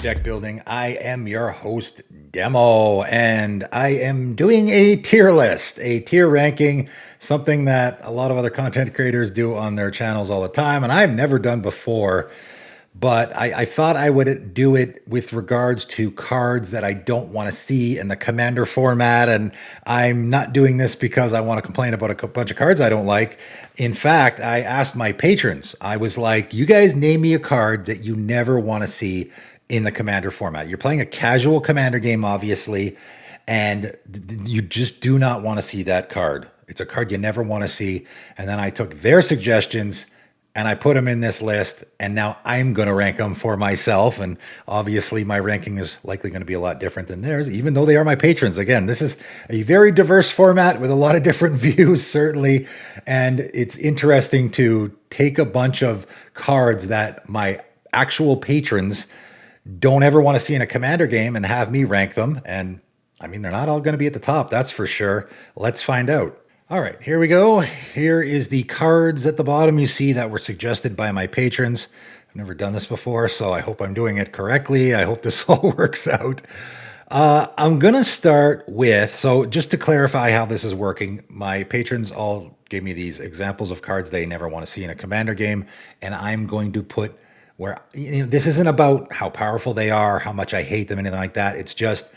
Deck Building. I am your host, Demo, and I am doing a tier list, a tier ranking, something that a lot of other content creators do on their channels all the time, and I've never done before. But I thought I would do it with regards to cards that I don't want to see in the Commander format. And I'm not doing this because I want to complain about a bunch of cards I don't like. In fact, I asked my patrons, I was like, you guys name me a card that you never want to see in the Commander format. You're playing a casual Commander game, obviously, and you just do not want to see that card. It's a card you never want to see. And then I took their suggestions and I put them in this list, and now I'm going to rank them for myself. And obviously, my ranking is likely going to be a lot different than theirs, even though they are my patrons. Again, this is a very diverse format with a lot of different views, certainly. And it's interesting to take a bunch of cards that my actual patrons don't ever want to see in a Commander game and have me rank them. And I mean, they're not all going to be at the top, that's for sure. Let's find out. All right, here we go. Here is the cards at the bottom you see that were suggested by my patrons. I've never done this before, so I hope I'm doing it correctly. I hope this all works out. I'm going to start with, so just to clarify how this is working, my patrons all gave me these examples of cards they never want to see in a Commander game, and I'm going to put where, this isn't about how powerful they are, how much I hate them, anything like that. It's just,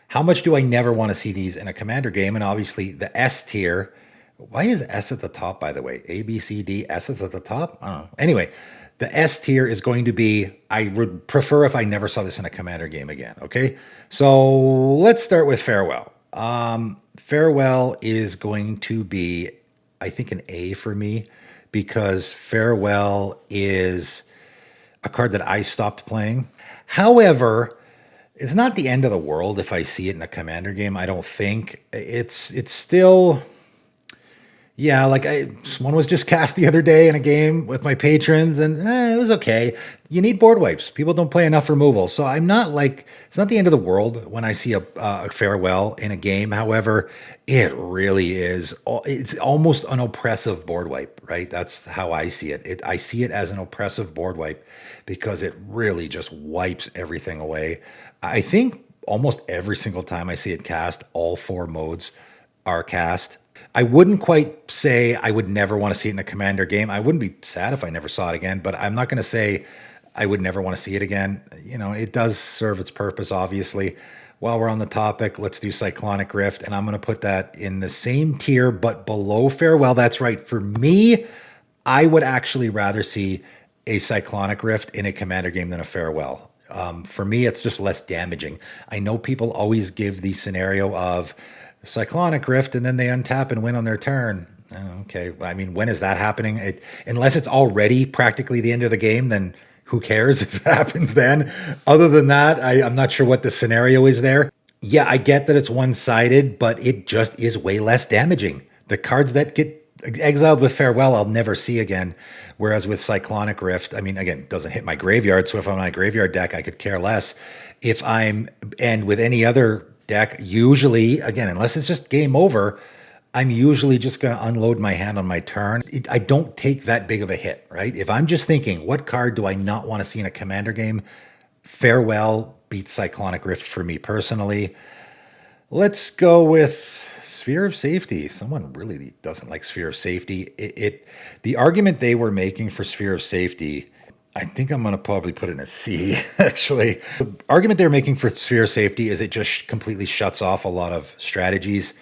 how much do I never want to see these in a Commander game? And obviously the S tier. Why is S at the top, by the way? A, B, C, D, S is at the top? I don't know. Anyway, the S tier is going to be, I would prefer if I never saw this in a Commander game again, okay? So let's start with Farewell. Farewell is going to be, I think, an A for me, because Farewell is a card that I stopped playing. However, it's not the end of the world if I see it in a Commander game. I don't think it's still, yeah. Like one was just cast the other day in a game with my patrons, and it was okay. You need board wipes. People don't play enough removal, so I'm not like, it's not the end of the world when I see a Farewell in a game. However, it really is. It's almost an oppressive board wipe, right? That's how I see it. I see it as an oppressive board wipe because it really just wipes everything away. I think almost every single time I see it cast, all four modes are cast. I wouldn't quite say I would never want to see it in a Commander game. I wouldn't be sad if I never saw it again, but I'm not going to say I would never want to see it again. It does serve its purpose, obviously. While we're on the topic, let's do Cyclonic Rift, and I'm going to put that in the same tier, but below Farewell. That's right. For me, I would actually rather see a Cyclonic Rift in a Commander game than a Farewell. For me, it's just less damaging. I know people always give the scenario of Cyclonic Rift and then they untap and win on their turn. Okay, I mean, when is that happening? Unless it's already practically the end of the game, then who cares if it happens then? Other than that, I'm not sure what the scenario is there. Yeah, I get that it's one-sided, but it just is way less damaging. The cards that get exiled with Farewell, I'll never see again. Whereas with Cyclonic Rift, I mean, again, it doesn't hit my graveyard. So if I'm on a graveyard deck, I could care less. And with any other deck, usually, again, unless it's just game over, I'm usually just going to unload my hand on my turn. I don't take that big of a hit, right? If I'm just thinking, what card do I not want to see in a Commander game? Farewell beats Cyclonic Rift for me personally. Let's go with Sphere of Safety. Someone really doesn't like Sphere of Safety. The argument they were making for Sphere of Safety, I think I'm going to probably put it in a C, actually. The argument they're making for Sphere of Safety is it just completely shuts off a lot of strategies.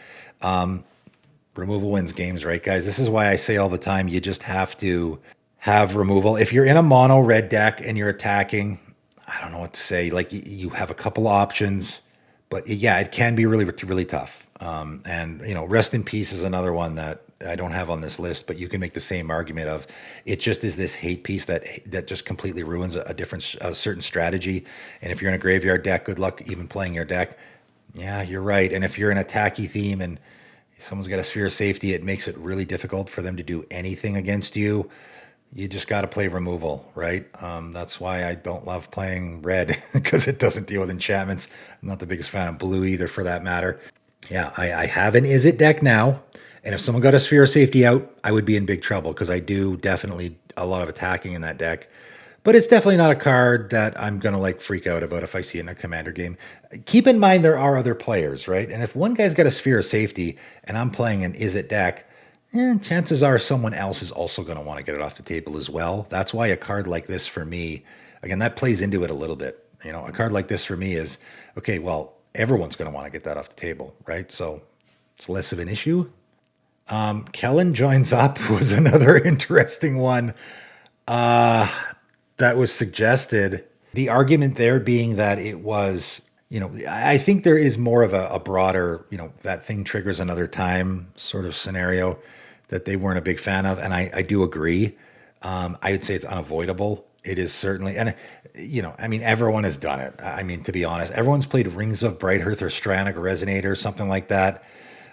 Removal wins games, right, guys? This is why I say all the time, you just have to have removal. If you're in a mono red deck and you're attacking, I don't know what to say. Like, you have a couple options, but yeah, it can be really, really tough. And Rest in Peace is another one that I don't have on this list, but you can make the same argument of it just is this hate piece that just completely ruins a certain strategy. And if you're in a graveyard deck, good luck even playing your deck. Yeah, you're right. And if you're in a tacky theme and someone's got a Sphere of Safety, it makes it really difficult for them to do anything against you. You just got to play removal, right? That's why I don't love playing red, because it doesn't deal with enchantments. I'm not the biggest fan of blue either, for that matter. Yeah, I have an Is It deck now, and if someone got a Sphere of Safety out, I would be in big trouble, because I do definitely a lot of attacking in that deck. But it's definitely not a card that I'm going to like freak out about if I see it in a commander game. Keep in mind there are other players, right? And if one guy's got a Sphere of Safety and I'm playing an Is It deck, chances are someone else is also going to want to get it off the table as well. That's why a card like this for me, again, that plays into it a little bit. You know, a card like this for me is, okay, well, everyone's going to want to get that off the table, right? So it's less of an issue. Kellen Joins Up was another interesting one that was suggested. The argument there being that it was, I think there is more of a broader, that thing triggers another time sort of scenario that they weren't a big fan of. And I do agree. I would say it's unavoidable. It is certainly, and I mean, everyone has done it. I mean, to be honest, everyone's played Rings of Brighthearth or Stranic Resonator, something like that.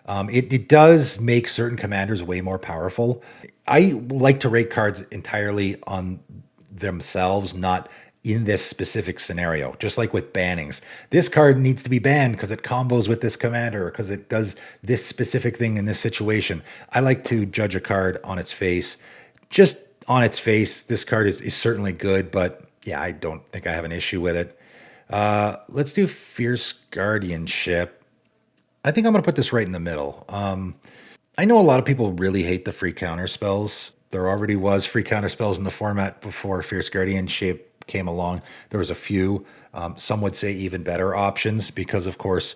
It does make certain commanders way more powerful. I like to rate cards entirely on themselves, not in this specific scenario. Just like with bannings, this card needs to be banned because it combos with this commander or because it does this specific thing in this situation. I like to judge a card on its face. Just on its face, this card is certainly good, but yeah, I don't think I have an issue with it. Let's do Fierce Guardianship. I think I'm going to put this right in the middle. I know a lot of people really hate the free counter spells. There already was free counter spells in the format before Fierce Guardianship came along. There was a few, some would say even better options because, of course,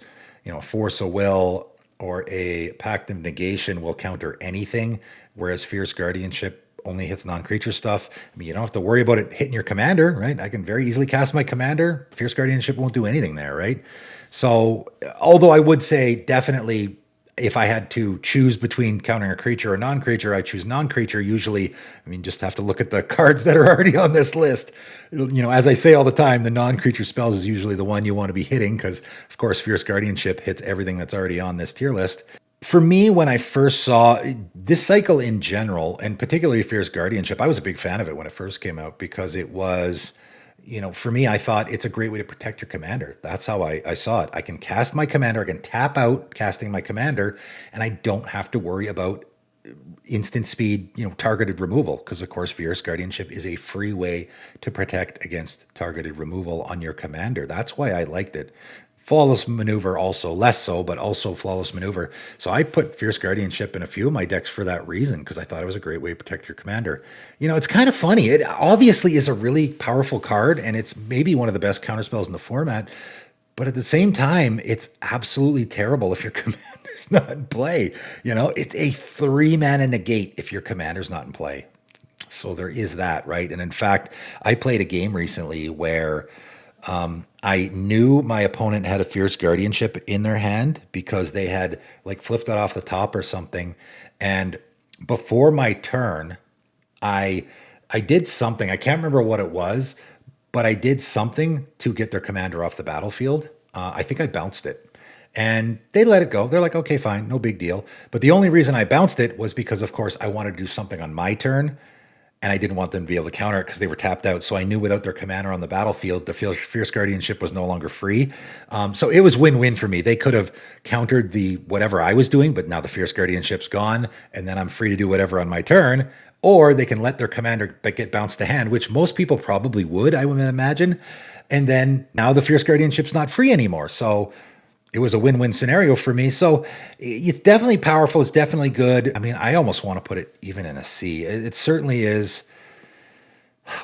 Force of Will or a Pact of Negation will counter anything, whereas Fierce Guardianship only hits non-creature stuff. I mean, you don't have to worry about it hitting your commander, right? I can very easily cast my commander. Fierce Guardianship won't do anything there, right? So, although I would say definitely if I had to choose between countering a creature or non-creature, I choose non-creature. Usually, I mean, just have to look at the cards that are already on this list. As I say all the time, the non-creature spells is usually the one you want to be hitting because, of course, Fierce Guardianship hits everything that's already on this tier list. For me, when I first saw this cycle in general, and particularly Fierce Guardianship, I was a big fan of it when it first came out because it was, for me, I thought it's a great way to protect your commander. That's how I saw it. I can cast my commander, I can tap out casting my commander, and I don't have to worry about instant speed, targeted removal, because of course Fierce Guardianship is a free way to protect against targeted removal on your commander. That's why I liked it. Flawless Maneuver also, less so, but also Flawless Maneuver. So I put Fierce Guardianship in a few of my decks for that reason, because I thought it was a great way to protect your commander. It's kind of funny. It obviously is a really powerful card, and it's maybe one of the best counterspells in the format, but at the same time, it's absolutely terrible if your commander's not in play. It's a 3-mana negate if your commander's not in play. So there is that, right? And in fact, I played a game recently where I knew my opponent had a Fierce Guardianship in their hand because they had like flipped it off the top or something. And before my turn, I did something. I can't remember what it was, but I did something to get their commander off the battlefield. I think I bounced it. And they let it go. They're like, okay, fine, no big deal. But the only reason I bounced it was because, of course, I wanted to do something on my turn. And I didn't want them to be able to counter it because they were tapped out. So I knew without their commander on the battlefield, the Fierce Guardianship was no longer free. So it was win-win for me. They could have countered the whatever I was doing, but now the Fierce Guardianship's gone, and then I'm free to do whatever on my turn. Or they can let their commander get bounced to hand, which most people probably would, I would imagine. And then now the Fierce Guardianship's not free anymore. So it was a win-win scenario for me. So it's definitely powerful. It's definitely good. I mean, I almost want to put it even in a C. It certainly is.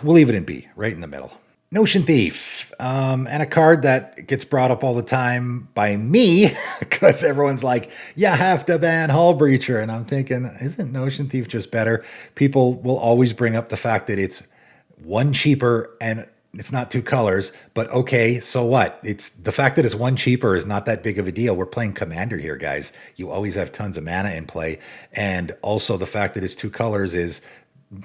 We'll leave it in B, right in the middle. Notion Thief, and a card that gets brought up all the time by me because everyone's like, you have to ban Hull Breacher. And I'm thinking, isn't Notion Thief just better? People will always bring up the fact that it's one cheaper and it's not two colors, but okay, so what? It's the fact that it's one cheaper is not that big of a deal. We're playing Commander here, guys. You always have tons of mana in play. And also the fact that it's two colors is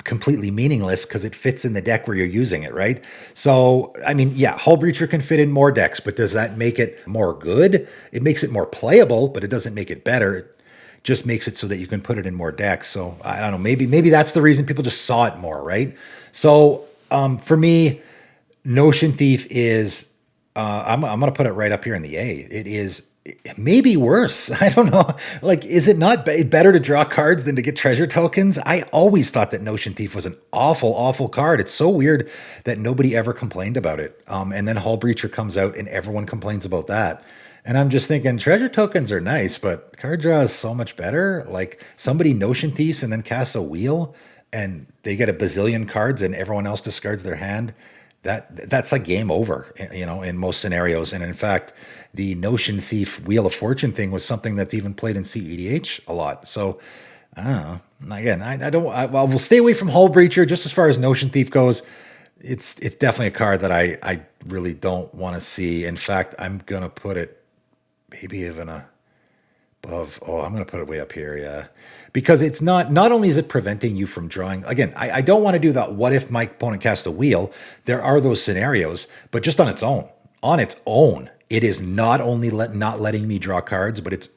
completely meaningless because it fits in the deck where you're using it, right? So, I mean, yeah, Hull Breacher can fit in more decks, but does that make it more good? It makes it more playable, but it doesn't make it better. It just makes it so that you can put it in more decks. So, I don't know, maybe that's the reason people just saw it more, right? So, for me, Notion Thief is I'm going to put it right up here in the A. It is maybe worse. I don't know. Like, is it not better to draw cards than to get treasure tokens? I always thought that Notion Thief was an awful, awful card. It's so weird that nobody ever complained about it. And then Hull Breacher comes out and everyone complains about that. And I'm just thinking treasure tokens are nice, but card draw is so much better. Like somebody Notion Thieves and then casts a wheel and they get a bazillion cards and everyone else discards their hand. That's like game over, in most scenarios. And in fact, the Notion Thief Wheel of Fortune thing was something that's even played in CEDH a lot. So I don't know. Again, I don't. Well, we'll stay away from Hull Breacher. Just as far as Notion Thief goes, it's definitely a card that I really don't want to see. In fact, I'm gonna put it maybe even above. Oh, I'm gonna put it way up here. Yeah, because it's not only is it preventing you from drawing. Again, I don't want to do that. What if my opponent cast a wheel? There are those scenarios, but just on its own. On its own, it is not only not letting me draw cards, but it's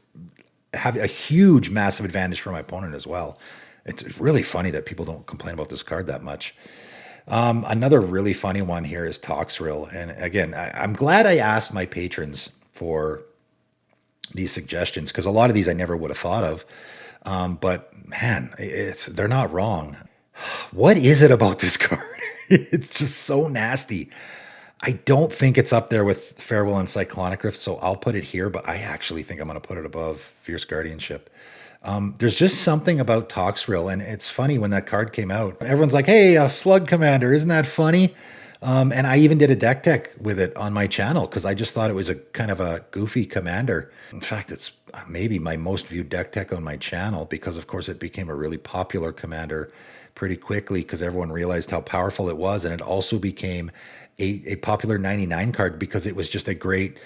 have a huge, massive advantage for my opponent as well. It's really funny that people don't complain about this card that much. Another really funny one here is Toxrill. And again, I'm glad I asked my patrons for these suggestions because a lot of these I never would have thought of. But man, they're not wrong. What is it about this card? It's just so nasty. I don't think it's up there with Farewell and Cyclonic Rift, so I'll put it here, but I actually think I'm going to put it above Fierce Guardianship. There's just something about Toxrill, and it's funny when that card came out. Everyone's like, hey, a Slug Commander, isn't that funny? And I even did a deck tech with it on my channel because I just thought it was a kind of a goofy commander. In fact, it's maybe my most viewed deck tech on my channel because, of course, it became a really popular commander pretty quickly because everyone realized how powerful it was. And it also became a popular 99 card because it was just a great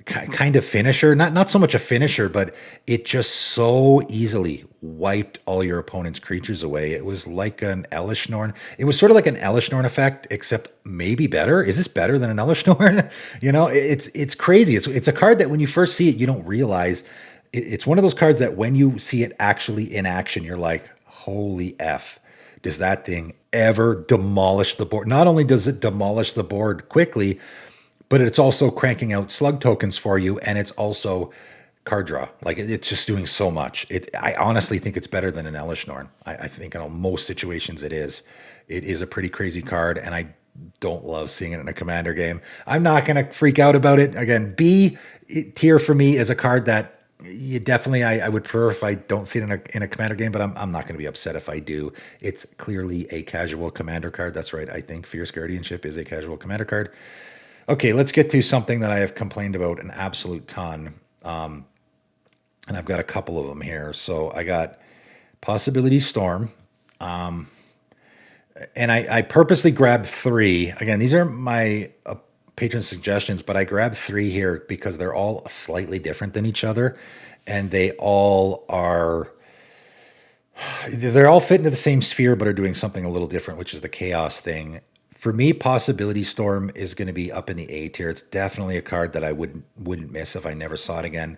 kind of finisher. Not so much a finisher, but it just so easily wiped all your opponent's creatures away. It was like an Elishnorn. It was sort of like an Elishnorn effect, except maybe better. Is this better than an Elishnorn? It's crazy. It's a card that when you first see it, you don't realize. It's one of those cards that when you see it actually in action, you're like, holy F. Does that thing ever demolish the board? Not only does it demolish the board quickly, but it's also cranking out slug tokens for you, and it's also card draw. Like it's just doing so much. I honestly think it's better than an Elishnorn. I think in most situations it is. It is a pretty crazy card, and I don't love seeing it in a commander game. I'm not going to freak out about it. Again, B tier for me is a card that you definitely I would prefer if I don't see it in a commander game, but I'm not going to be upset if I do. It's clearly a casual commander card. That's right. I think Fierce Guardianship is a casual commander card. Okay, let's get to something that I have complained about an absolute ton. And I've got a couple of them here. So I got Possibility Storm. And I purposely grabbed three. Again, these are my patron suggestions, but I grabbed three here because they're all slightly different than each other. And they're all fit into the same sphere, but are doing something a little different, which is the chaos thing. For me, Possibility Storm is going to be up in the A tier. It's definitely a card that I wouldn't miss if I never saw it again.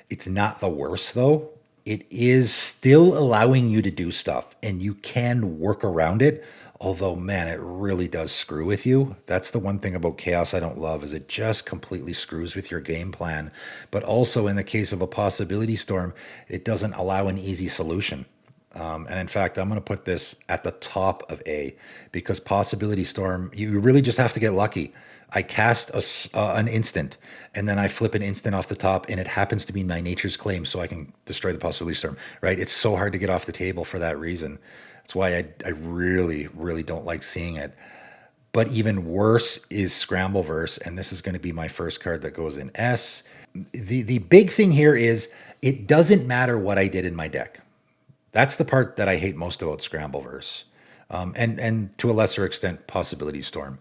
It's not the worst, though. It is still allowing you to do stuff, and you can work around it. Although, man, it really does screw with you. That's the one thing about Chaos I don't love, is it just completely screws with your game plan. But also, in the case of a Possibility Storm, it doesn't allow an easy solution. And in fact, I'm going to put this at the top of A because Possibility Storm, you really just have to get lucky. I cast an instant, and then I flip an instant off the top, and it happens to be my Nature's Claim, so I can destroy the Possibility Storm, right? It's so hard to get off the table for that reason. That's why I really, really don't like seeing it. But even worse is Scrambleverse, and this is going to be my first card that goes in S. The big thing here is it doesn't matter what I did in my deck. That's the part that I hate most about Scrambleverse, and to a lesser extent, Possibility Storm.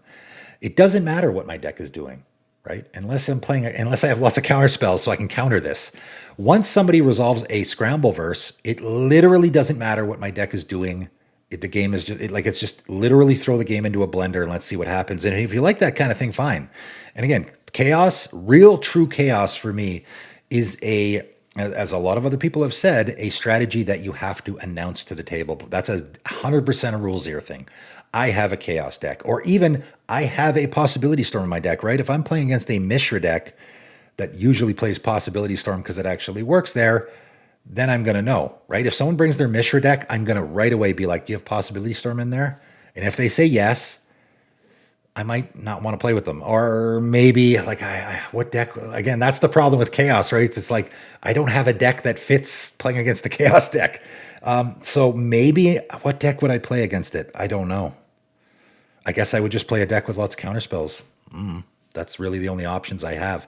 It doesn't matter what my deck is doing, right? Unless I have lots of counterspells so I can counter this. Once somebody resolves a Scrambleverse, it literally doesn't matter what my deck is doing. The game is just it's just literally throw the game into a blender and let's see what happens. And if you like that kind of thing, fine. And again, chaos, real true chaos for me is as a lot of other people have said, a strategy that you have to announce to the table. That's a 100% a Rule Zero thing. I have a chaos deck, or even I have a Possibility Storm in my deck, right? If I'm playing against a Mishra deck that usually plays Possibility Storm because it actually works there, then I'm going to know, right? If someone brings their Mishra deck, I'm going to right away be like, do you have Possibility Storm in there? And if they say yes, I might not want to play with them. Or maybe like, what deck? Again, that's the problem with Chaos, right? It's like, I don't have a deck that fits playing against the Chaos deck. So maybe what deck would I play against it? I don't know. I guess I would just play a deck with lots of counterspells. That's really the only options I have.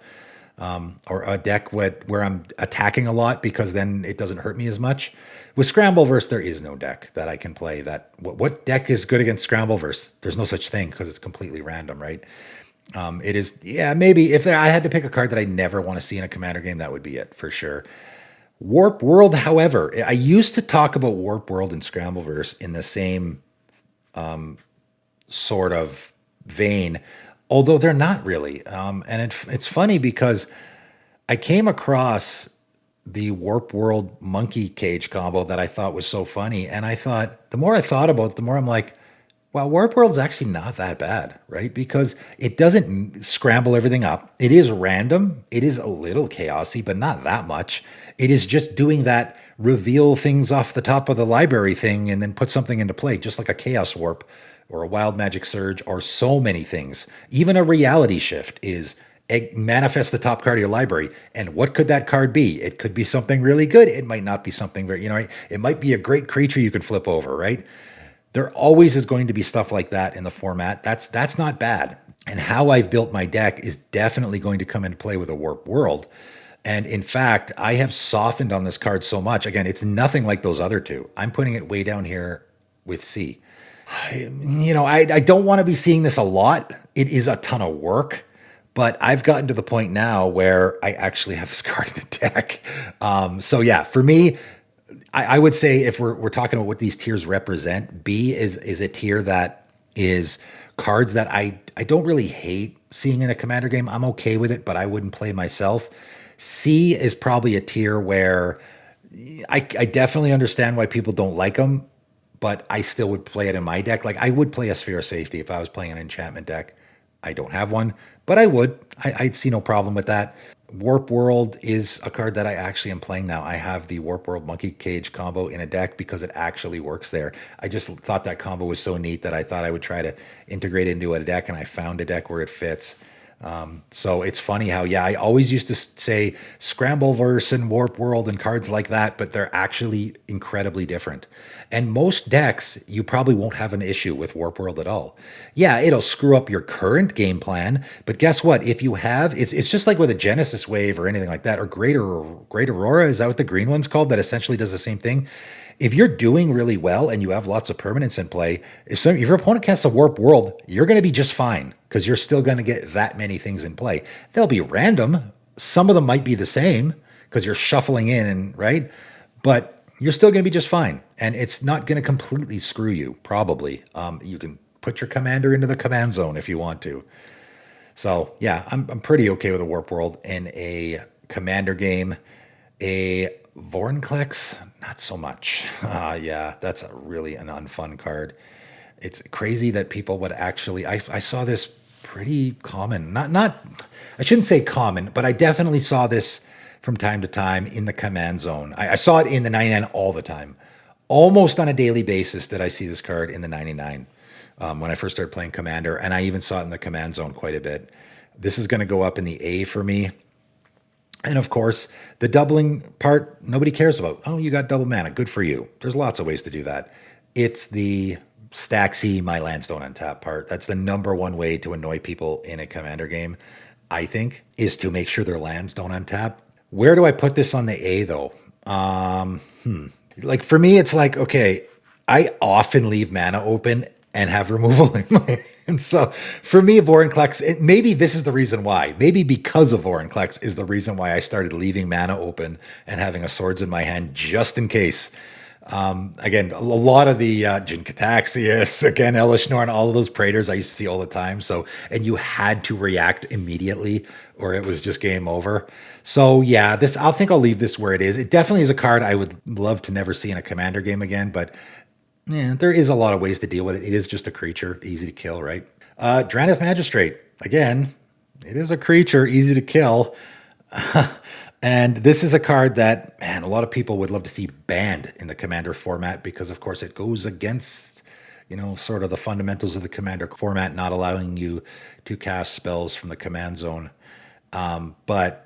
Or a deck where I'm attacking a lot because then it doesn't hurt me as much. With Scrambleverse, there is no deck that I can play. That what deck is good against Scrambleverse? There's no such thing because it's completely random, right? It is, yeah, maybe if I had to pick a card that I never want to see in a Commander game, that would be it for sure. Warp World, however, I used to talk about Warp World and Scrambleverse in the same sort of vein, although they're not really. And it's funny because I came across the Warp World Monkey Cage combo that I thought was so funny. And I thought, the more I thought about it, the more I'm like, wow, Warp World's actually not that bad, right? Because it doesn't scramble everything up. It is random. It is a little chaosy, but not that much. It is just doing that reveal things off the top of the library thing and then put something into play, just like a Chaos Warp or a Wild Magic Surge or so many things. Even a Reality Shift is manifest the top card of your library. And what could that card be? It could be something really good. It might not be something very, it might be a great creature you can flip over, right? There always is going to be stuff like that in the format. That's not bad. And how I've built my deck is definitely going to come into play with a Warp World. And in fact, I have softened on this card so much. Again, it's nothing like those other two. I'm putting it way down here with C. I don't want to be seeing this a lot. It is a ton of work, but I've gotten to the point now where I actually have this card in the deck. So yeah, for me, I would say if we're talking about what these tiers represent, B is a tier that is cards that I don't really hate seeing in a Commander game. I'm okay with it, but I wouldn't play myself. C is probably a tier where I definitely understand why people don't like them, but I still would play it in my deck. Like I would play a Sphere of Safety if I was playing an enchantment deck. I don't have one, but I would. I'd see no problem with that. Warp World is a card that I actually am playing now. I have the Warp World Monkey Cage combo in a deck because it actually works there. I just thought that combo was so neat that I thought I would try to integrate it into a deck, and I found a deck where it fits. So it's funny how, yeah, I always used to say Scrambleverse and Warp World and cards like that, but they're actually incredibly different. And most decks, you probably won't have an issue with Warp World at all. Yeah, it'll screw up your current game plan, but guess what? If you have, it's just like with a Genesis Wave or anything like that, or Great Aurora, is that what the green one's called? That essentially does the same thing. If you're doing really well and you have lots of permanents in play, if your opponent casts a Warp World, you're going to be just fine because you're still going to get that many things in play. They'll be random. Some of them might be the same because you're shuffling in, and right? But you're still going to be just fine. And it's not going to completely screw you, probably. You can put your commander into the command zone if you want to. So, yeah, I'm pretty okay with a Warp World in a commander game. A Vorinclex, not so much. Yeah, that's really an unfun card. It's crazy that people would actually. I saw this pretty common. Not. I shouldn't say common, but I definitely saw this from time to time in the command zone. I saw it in the 99 all the time, almost on a daily basis. Did I see this card in the 99 when I first started playing Commander, and I even saw it in the command zone quite a bit. This is going to go up in the A for me. And of course, the doubling part, nobody cares about. Oh, you got double mana. Good for you. There's lots of ways to do that. It's the Staxy, my lands don't untap part. That's the number one way to annoy people in a commander game, I think, is to make sure their lands don't untap. Where do I put this on the A, though? Like, for me, it's like, okay, I often leave mana open and have removal in my. And so for me, Vorinclex, maybe this is the reason why. Maybe because of Vorinclex is the reason why I started leaving mana open and having a swords in my hand just in case. Again, a lot of the Jin Cataxius, again, Elishnorn, all of those Praetors I used to see all the time. So, and you had to react immediately or it was just game over. So yeah, I think I'll leave this where it is. It definitely is a card I would love to never see in a commander game again, but yeah, there is a lot of ways to deal with it. It is just a creature, easy to kill, right? Draneth Magistrate. Again, it is a creature, easy to kill. And this is a card that, man, a lot of people would love to see banned in the Commander format because, of course, it goes against, sort of the fundamentals of the Commander format, not allowing you to cast spells from the command zone. But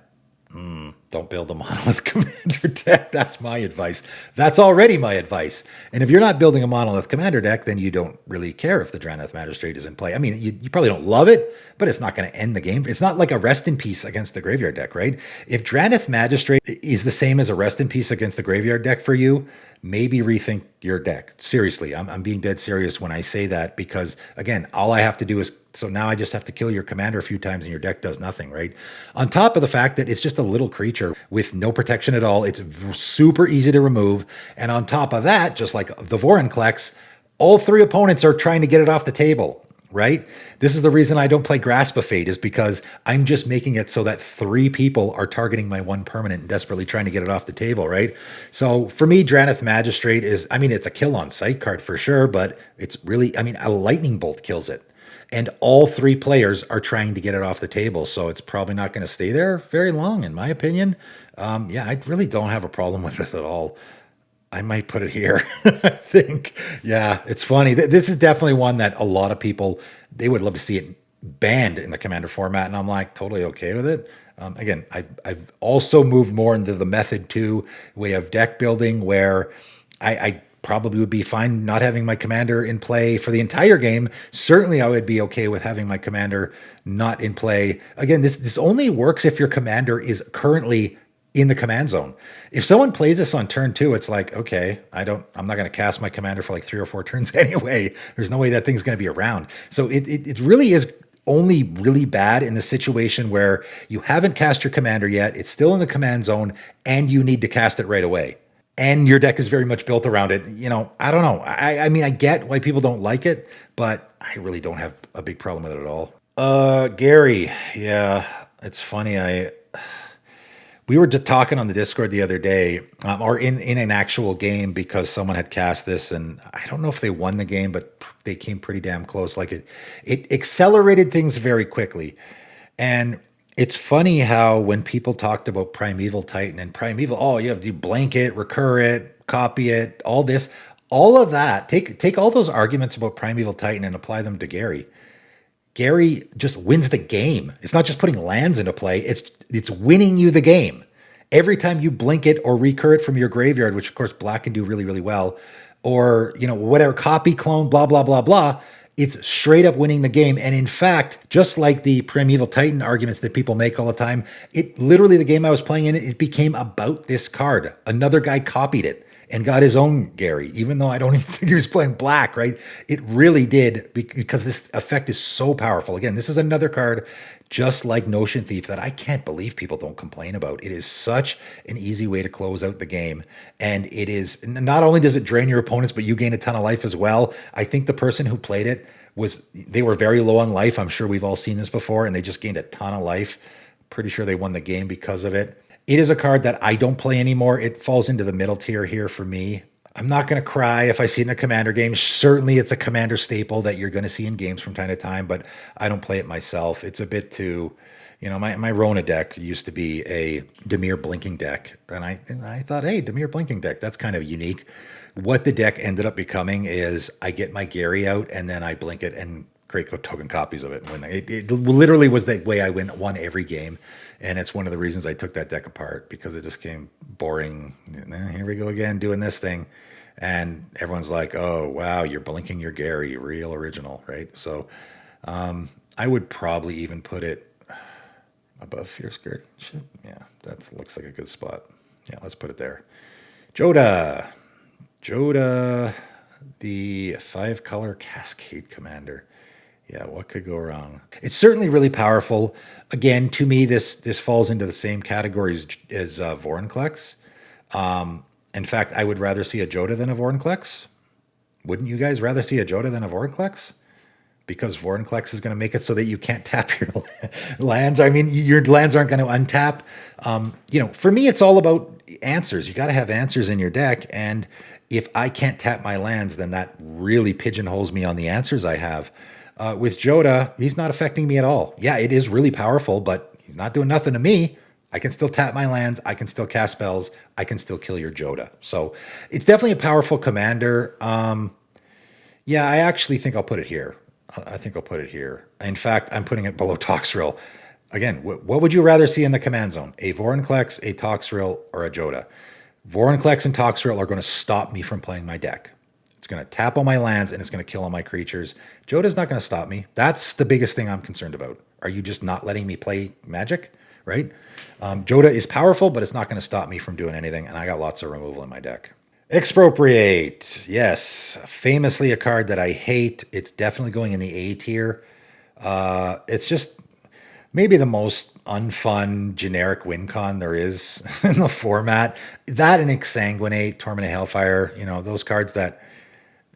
don't build a monolith commander deck. That's my advice. That's already my advice. And if you're not building a monolith commander deck, then you don't really care if the Draneth Magistrate is in play. I mean, you probably don't love it, but it's not going to end the game. It's not like a rest in peace against the graveyard deck, right? If Draneth Magistrate is the same as a rest in peace against the graveyard deck for you, maybe rethink your deck. Seriously, I'm being dead serious when I say that because, again, all I have to do is, so now I just have to kill your commander a few times and your deck does nothing, right? On top of the fact that it's just a little creature with no protection at all. It's super easy to remove. And on top of that, just like the Vorinclex, all three opponents are trying to get it off the table, right? This is the reason I don't play Grasp of Fate, is because I'm just making it so that three people are targeting my one permanent and desperately trying to get it off the table, right? So for me, Draneth Magistrate is, I mean, it's a kill on sight card for sure, but it's really, I mean, a lightning bolt kills it. And all three players are trying to get it off the table. So it's probably not going to stay there very long, in my opinion. Yeah, I really don't have a problem with it at all. I might put it here. I think. Yeah, it's funny. This is definitely one that a lot of people, they would love to see it banned in the Commander format. And I'm like, totally okay with it. Again, I've also moved more into the method 2 way of deck building where I probably would be fine not having my commander in play for the entire game. Certainly I would be okay with having my commander not in play. Again, this only works if your commander is currently in the command zone. If someone plays this on turn 2, it's like, okay, I'm not going to cast my commander for like 3 or 4 turns anyway. There's no way that thing's going to be around. So it really is only really bad in the situation where you haven't cast your commander yet, it's still in the command zone, and you need to cast it right away. And your deck is very much built around it. I don't know. I mean, I get why people don't like it, but I really don't have a big problem with it at all. Gary, yeah, it's funny. We were just talking on the Discord the other day, or in an actual game, because someone had cast this, and I don't know if they won the game, but they came pretty damn close. Like it accelerated things very quickly. And it's funny how when people talked about Primeval Titan and Primeval, oh, you have to blank it, recur it, copy it, all of that, take all those arguments about Primeval Titan and apply them to Gary. Gary just wins the game. It's not just putting lands into play, it's winning you the game. Every time you blink it or recur it from your graveyard, which of course black can do really, really well, or whatever, copy, clone, blah, blah, blah, blah, it's straight up winning the game. And in fact, just like the Primeval Titan arguments that people make all the time, it literally, the game I was playing in, it became about this card. Another guy copied it and got his own Gary, even though I don't even think he was playing black, right? It really did, because this effect is so powerful. Again, this is another card just like Notion Thief that I can't believe people don't complain about. It is such an easy way to close out the game. And it is, not only does it drain your opponents, but you gain a ton of life as well. I think the person who played it they were very low on life. I'm sure we've all seen this before, and they just gained a ton of life. Pretty sure they won the game because of it. It is a card that I don't play anymore. It falls into the middle tier here for me. I'm not going to cry if I see it in a commander game. Certainly it's a commander staple that you're going to see in games from time to time, but I don't play it myself. It's a bit too, my Rona deck used to be a Dimir Blinking deck. And I thought, hey, Dimir Blinking deck, that's kind of unique. What the deck ended up becoming is I get my Gary out and then I blink it and create token copies of it. It literally was the way I won every game. And it's one of the reasons I took that deck apart, because it just came boring. Here we go again, doing this thing. And everyone's like, oh, wow, you're blinking your Gary, real original, right? So I would probably even put it above Fierce Guardianship. Yeah, that looks like a good spot. Yeah, let's put it there. Joda, the 5-color Cascade Commander. Yeah, what could go wrong? It's certainly really powerful. Again, to me, this falls into the same category as Vorinclex. In fact, I would rather see a Joda than a Vorinclex. Wouldn't you guys rather see a Joda than a Vorinclex? Because Vorinclex is going to make it so that you can't tap your lands. I mean, your lands aren't going to untap. For me, it's all about answers. You got to have answers in your deck. And if I can't tap my lands, then that really pigeonholes me on the answers I have. With Joda, he's not affecting me at all. Yeah, it is really powerful, but he's not doing nothing to me. I can still tap my lands. I can still cast spells. I can still kill your Joda. So it's definitely a powerful commander. Yeah, I actually think I'll put it here. I think I'll put it here. In fact, I'm putting it below Toxrill. Again, what would you rather see in the command zone? A Vorinclex, a Toxrill, or a Joda? Vorinclex and Toxrill are going to stop me from playing my deck. It's going to tap all my lands and it's going to kill all my creatures. Joda's not going to stop me. That's the biggest thing I'm concerned about. Are you just not letting me play Magic? Right? Joda is powerful, but it's not going to stop me from doing anything. And I got lots of removal in my deck. Expropriate. Yes. Famously a card that I hate. It's definitely going in the A tier. It's just maybe the most unfun generic win con there is in the format. That and Exsanguinate, Torment of Hellfire, those cards that,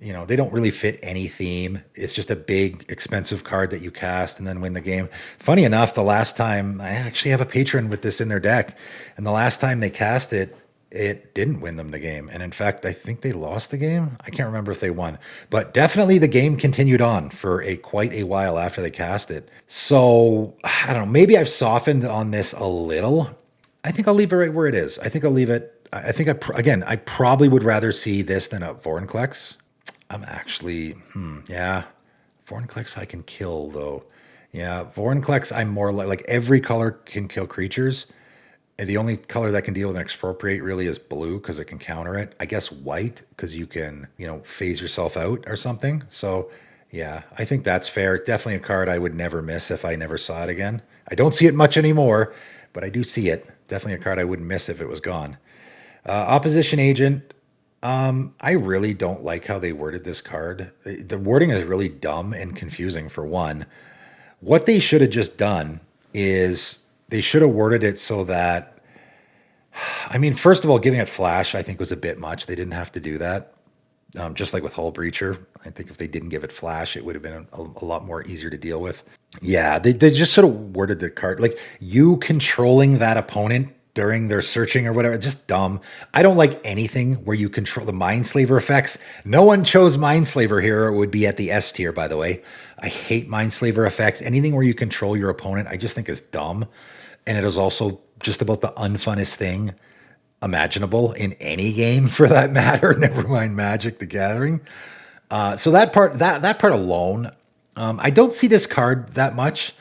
they don't really fit any theme. It's just a big, expensive card that you cast and then win the game. Funny enough, the last time, I actually have a patron with this in their deck, and the last time they cast it, it didn't win them the game. And in fact, I think they lost the game. I can't remember if they won, but definitely the game continued on for quite a while after they cast it. So I don't know, maybe I've softened on this a little. I think I'll leave it right where it is. I think I'll leave it. I think I probably would rather see this than a Vorinclex. I'm actually, yeah, Vorinclex I can kill though. Yeah, Vorinclex I'm more like every color can kill creatures. And the only color that can deal with an expropriate really is blue because it can counter it. I guess white because you can, phase yourself out or something. So yeah, I think that's fair. Definitely a card I would never miss if I never saw it again. I don't see it much anymore, but I do see it. Definitely a card I wouldn't miss if it was gone. Opposition Agent. I really don't like how they worded this card. The wording is really dumb and confusing for one. What they should have just done is they should have worded it so that, first of all, giving it flash, I think was a bit much. They didn't have to do that. Just like with Hull Breacher, I think if they didn't give it flash, it would have been a lot more easier to deal with. Yeah, they just sort of worded the card like you controlling that opponent during their searching or whatever. Just dumb. I don't like anything where you control the Mindslaver effects. No one chose Mindslaver here. It would be at the S tier, by the way. I hate Mindslaver effects. Anything where you control your opponent, I just think is dumb. And it is also just about the unfunnest thing imaginable in any game for that matter. Never mind Magic the Gathering. So that part alone, I don't see this card that much,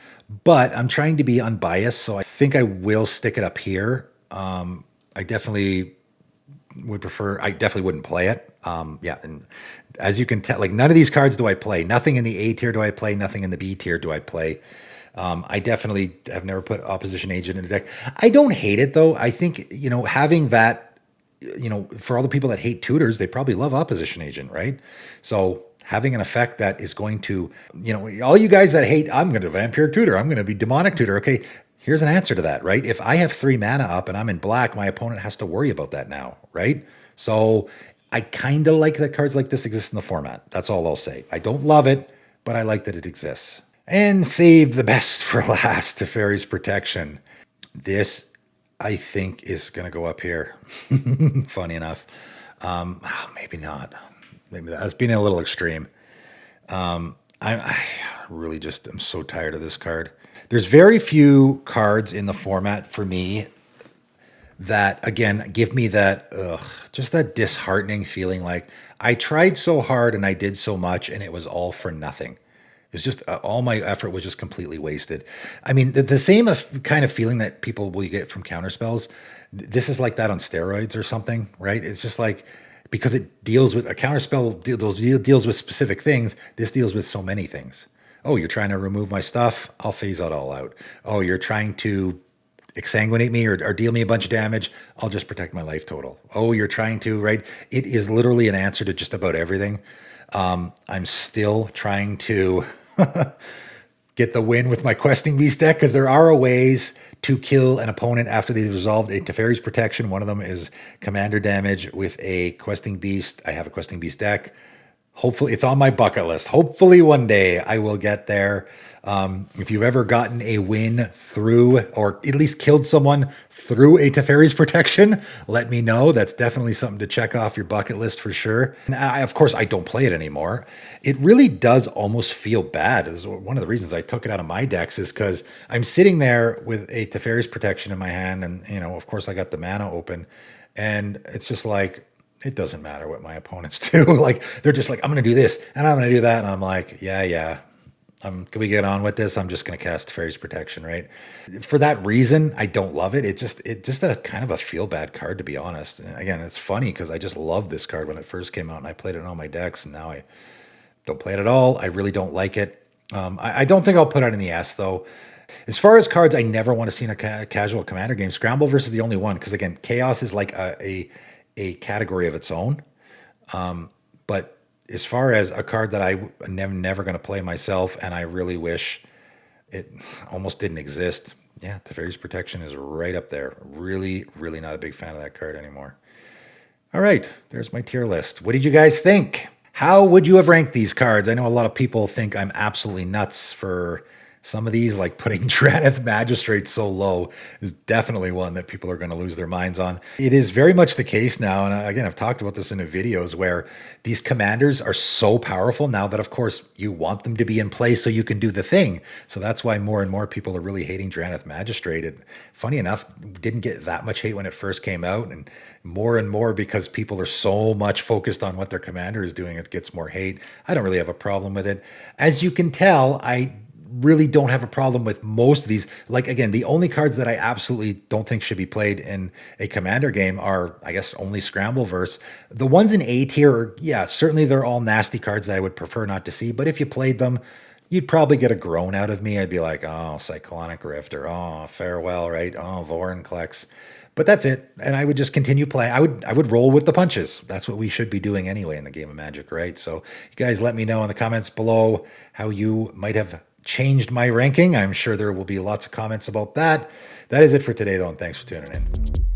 but I'm trying to be unbiased, so I think I will stick it up here. I definitely would prefer. I definitely wouldn't play it. Yeah, and as you can tell, like none of these cards do I play. Nothing in the A tier do I play. Nothing in the B tier do I play. I definitely have never put Opposition Agent in the deck. I don't hate it though. I think having that, for all the people that hate tutors, they probably love Opposition Agent, right? So having an effect that is going to, all you guys that hate, I'm going to Vampire Tutor, I'm going to be Demonic Tutor. Okay, here's an answer to that, right? If I have 3 mana up and I'm in black, my opponent has to worry about that now, right? So I kind of like that cards like this exist in the format. That's all I'll say. I don't love it, but I like that it exists. And save the best for last, Teferi's Protection. This, I think, is going to go up here. Funny enough. Maybe not. Maybe that's being a little extreme. I really just am so tired of this card. There's very few cards in the format for me that, again, give me that, just that disheartening feeling like I tried so hard and I did so much and it was all for nothing. It's just all my effort was just completely wasted. The same kind of feeling that people will get from Counterspells. This is like that on steroids or something, right? It's just like, because it deals with a Counterspell deals with specific things. This deals with so many things. Oh, you're trying to remove my stuff. I'll phase it all out. Oh, you're trying to exsanguinate me or deal me a bunch of damage. I'll just protect my life total. Oh, you're trying to, right? It is literally an answer to just about everything. I'm still trying to get the win with my Questing Beast deck because there are ways to kill an opponent after they've resolved a Teferi's Protection. One of them is commander damage with a Questing Beast. I have a Questing Beast deck. Hopefully, it's on my bucket list. Hopefully, one day I will get there. If you've ever gotten a win through, or at least killed someone through a Teferi's protection, let me know. That's definitely something to check off your bucket list for sure. And of course, I don't play it anymore. It really does almost feel bad. This is one of the reasons I took it out of my decks is because I'm sitting there with a Teferi's protection in my hand, and of course, I got the mana open, and it's just like, it doesn't matter what my opponents do. Like, they're just like, I'm going to do this and I'm going to do that. And I'm like, yeah. Can we get on with this? I'm just going to cast Fairy's Protection, right? For that reason, I don't love it. It's just a kind of a feel bad card, to be honest. And again, it's funny because I just loved this card when it first came out and I played it in all my decks, and now I don't play it at all. I really don't like it. I don't think I'll put it in the S though. As far as cards I never want to see in a casual Commander game, Scramble versus the only one, because again, Chaos is like a category of its own. But as far as a card that I'm never going to play myself, and I really wish it almost didn't exist, yeah, Teferi's Protection is right up there. Really, really not a big fan of that card anymore. All right, there's my tier list. What did you guys think? How would you have ranked these cards? I know a lot of people think I'm absolutely nuts for some of these, like putting Drannith Magistrate so low is definitely one that people are going to lose their minds on. It is very much the case now, and again, I've talked about this in the videos, where these commanders are so powerful now that, of course, you want them to be in play so you can do the thing. So that's why more and more people are really hating Drannith Magistrate. It, funny enough, didn't get that much hate when it first came out, and more because people are so much focused on what their commander is doing, it gets more hate. I don't really have a problem with it. As you can tell, I really don't have a problem with most of these. Like, again, the only cards that I absolutely don't think should be played in a commander game are, I guess, only Scrambleverse. The ones in A tier, yeah, certainly they're all nasty cards that I would prefer not to see, but if you played them, you'd probably get a groan out of me. I'd be like, oh, Cyclonic Rift, or oh, Farewell, right? Oh, Vorinclex. But that's it, and I would just continue playing. I would roll with the punches. That's what we should be doing anyway in the game of Magic, right? So you guys let me know in the comments below how you might have changed my ranking. I'm sure there will be lots of comments about that. That is it for today, though, and thanks for tuning in.